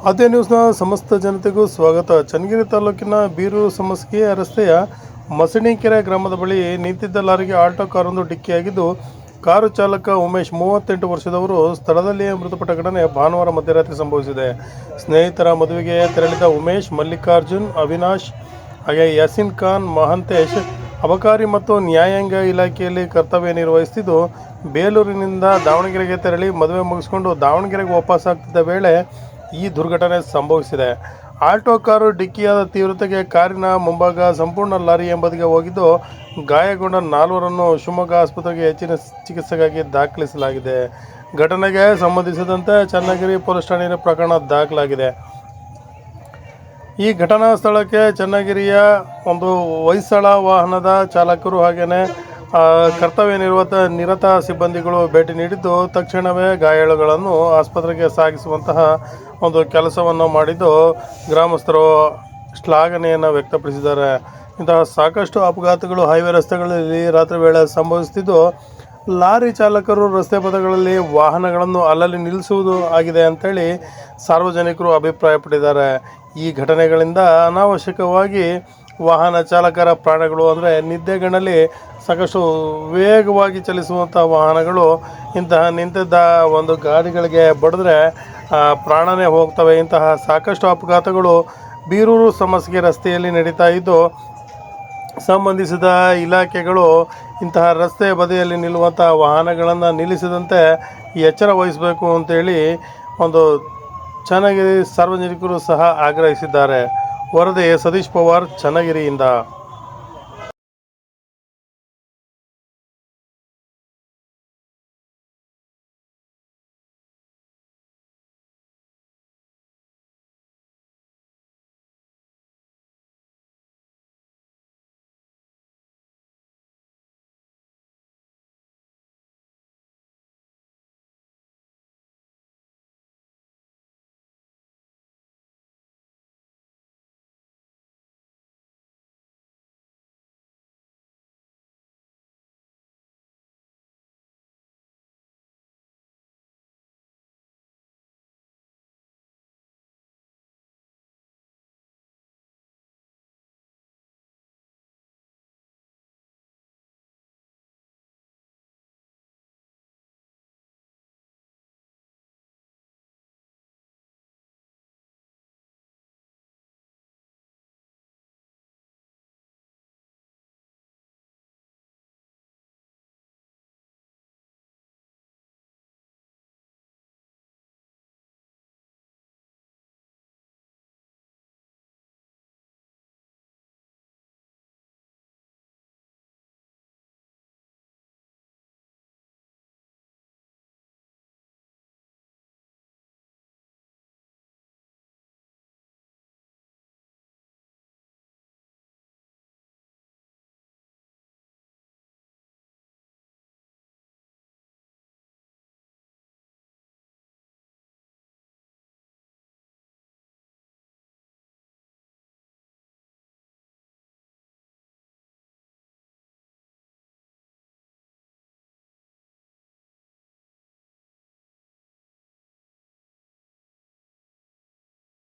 ಆದ್ಯ ನ್ಯೂಸ್ನ ಸಮಸ್ತ ಜನತೆಗೂ ಸ್ವಾಗತ. ಚನ್ನಗಿರಿ ತಾಲೂಕಿನ ಬೀರೂರು ಸಮಸ್ಯೆ ರಸ್ತೆಯ ಮಸಣಿಕೆರೆ ಗ್ರಾಮದ ಬಳಿ ನಿಂತಿದ್ದ ಲಾರಿಗೆ ಆಲ್ಟೋ ಕಾರೊಂದು ಡಿಕ್ಕಿಯಾಗಿದ್ದು, ಕಾರು ಚಾಲಕ ಉಮೇಶ್ 38 ವರ್ಷದವರು ಸ್ಥಳದಲ್ಲಿಯೇ ಮೃತಪಟ್ಟ ಘಟನೆ ಭಾನುವಾರ ಮಧ್ಯರಾತ್ರಿ ಸಂಭವಿಸಿದೆ. ಸ್ನೇಹಿತರ ಮದುವೆಗೆ ತೆರಳಿದ ಉಮೇಶ್, ಮಲ್ಲಿಕಾರ್ಜುನ್, ಅವಿನಾಶ್, ಹಾಗೆ ಯಾಸಿನ್ ಖಾನ್, ಮಹಂತೇಶ್ ಅಬಕಾರಿ ಮತ್ತು ನ್ಯಾಯಾಂಗ ಇಲಾಖೆಯಲ್ಲಿ ಕರ್ತವ್ಯ ನಿರ್ವಹಿಸುತ್ತಿದ್ದು, ಬೇಲೂರಿನಿಂದ ದಾವಣಗೆರೆಗೆ ತೆರಳಿ ಮದುವೆ ಮುಗಿಸಿಕೊಂಡು ದಾವಣಗೆರೆಗೆ ವಾಪಸ್ಸಾಗ್ತಿದ್ದ ವೇಳೆ ಈ ದುರ್ಘಟನೆ ಸಂಭವಿಸಿದೆ. ಆಲ್ಟೋ ಕಾರು ಡಿಕ್ಕಿಯಾದ ತೀವ್ರತೆಗೆ ಕಾರಿನ ಮುಂಭಾಗ ಸಂಪೂರ್ಣ ಲಾರಿ ಎಂಬದಿಗೆ ಹೋಗಿದ್ದು, ಗಾಯಗೊಂಡ 4ರನ್ನು ಶಿವಮೊಗ್ಗ ಆಸ್ಪತ್ರೆಗೆ ಹೆಚ್ಚಿನ ಚಿಕಿತ್ಸೆಗಾಗಿ ದಾಖಲಿಸಲಾಗಿದೆ. ಘಟನೆಗೆ ಸಂಬಂಧಿಸಿದಂತೆ ಚನ್ನಗಿರಿ ಪೊಲೀಸ್ ಠಾಣೆಯಲ್ಲಿ ಪ್ರಕರಣ ದಾಖಲಾಗಿದೆ. ಈ ಘಟನಾ ಸ್ಥಳಕ್ಕೆ ಚನ್ನಗಿರಿಯ ಒಂದು ಹೊಯ್ಸಳ ವಾಹನದ ಚಾಲಕರು ಹಾಗೆಯೇ ಕರ್ತವ್ಯ ನಿರತ ಸಿಬ್ಬಂದಿಗಳು ಭೇಟಿ ನೀಡಿದ್ದು, ತಕ್ಷಣವೇ ಗಾಯಾಳುಗಳನ್ನು ಆಸ್ಪತ್ರೆಗೆ ಸಾಗಿಸುವಂತಹ ಒಂದು ಕೆಲಸವನ್ನು ಮಾಡಿದ್ದು, ಗ್ರಾಮಸ್ಥರು ಶ್ಲಾಘನೆಯನ್ನು ವ್ಯಕ್ತಪಡಿಸಿದ್ದಾರೆ. ಇಂತಹ ಸಾಕಷ್ಟು ಅಪಘಾತಗಳು ಹೈವೇ ರಸ್ತೆಗಳಲ್ಲಿ ರಾತ್ರಿ ವೇಳೆ ಸಂಭವಿಸುತ್ತಿದ್ದು, ಲಾರಿ ಚಾಲಕರು ರಸ್ತೆ ಪಥಗಳಲ್ಲಿ ವಾಹನಗಳನ್ನು ಅಲ್ಲಲ್ಲಿ ನಿಲ್ಲಿಸುವುದು ಆಗಿದೆ ಅಂತೇಳಿ ಸಾರ್ವಜನಿಕರು ಅಭಿಪ್ರಾಯಪಟ್ಟಿದ್ದಾರೆ. ಈ ಘಟನೆಗಳಿಂದ ಅನಾವಶ್ಯಕವಾಗಿ ವಾಹನ ಚಾಲಕರ ಪ್ರಾಣಗಳು, ಅಂದರೆ ನಿದ್ದೆಗಣ್ಣಲ್ಲಿ ಸಾಕಷ್ಟು ವೇಗವಾಗಿ ಚಲಿಸುವಂಥ ವಾಹನಗಳು ಇಂತಹ ನಿಂತಿದ್ದ ಒಂದು ಗಾಡಿಗಳಿಗೆ ಬಡಿದ್ರೆ ಪ್ರಾಣನೇ ಹೋಗ್ತವೆ. ಇಂತಹ ಸಾಕಷ್ಟು ಅಪಘಾತಗಳು ಬೀರೂರು ಸಮಸ್ಯೆ ರಸ್ತೆಯಲ್ಲಿ ನಡೀತಾ ಇದ್ದು, ಸಂಬಂಧಿಸಿದ ಇಲಾಖೆಗಳು ಇಂತಹ ರಸ್ತೆ ಬದಿಯಲ್ಲಿ ನಿಲ್ಲುವಂಥ ವಾಹನಗಳನ್ನು ನಿಲ್ಲಿಸದಂತೆ ಎಚ್ಚರ ವಹಿಸಬೇಕು ಅಂತೇಳಿ ಒಂದು ಚನ್ನಗಿರಿ ಸಾರ್ವಜನಿಕರು ಸಹ ಆಗ್ರಹಿಸಿದ್ದಾರೆ. ವರದಿ ಸತೀಶ್ ಪವಾರ್, ಚನ್ನಗಿರಿಯಿಂದ.